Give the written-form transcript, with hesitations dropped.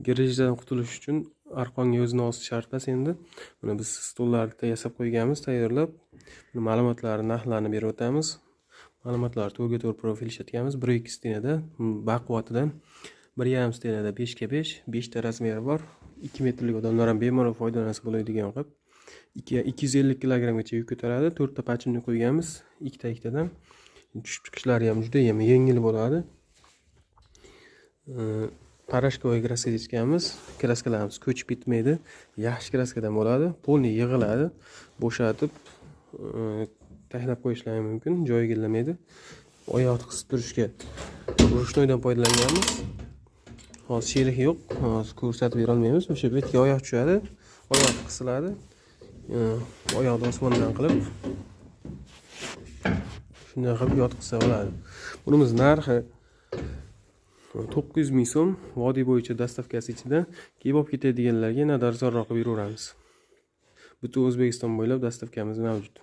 Girejdan qutulish uchun arqonga o'zini osish shart emas endi. Buni biz stollarni yasab qo'yganmiz, tayyorlab. Buni ma'lumotlari, narxlarini berib o'tamiz. Ma'lumotlar to'rga-to'rt profil ishlatganmiz. 1.2 stenada, baquvvatidan 1.5 stenada 5x5, 5 ta razmeri bor. 2 metrlik odamlar ham bemalol foydalansa bo'ladigan qilib. 250 kilogramgacha yuk ko'taradi. 4 ta pachinni qo'yganmiz, ikkitadan. Tushib chiqishlari ham juda ham yengil bo'ladi. Parashkovoy kraska yechganmiz. Kraskalarimiz ko'chib ketmaydi. Yaxshi kraskadan bo'ladi. Polniy yig'iladi. Bo'shatib tashlab qo'yishlari mumkin. Joyiga ilamaydi. Oyoqni qisib turishga ruchnoydan foydalanganmiz. Hozir sherik yo'q. Hozir ko'rsatib bera olmaymiz. O'sha betga oyoq tushadi. Oyoq qisiladi. Oyoqni osmondan qilib shunday qilib yotqizsa bo'ladi. Bunimiz narxi 900 ming so'm. Vodiy bo'yicha dastavkasi ichida. Kelib olib ketadiganlarga yana arzonroq qilib beraveramiz. Butun O'zbekiston bo'ylab dastavkamiz mavjud.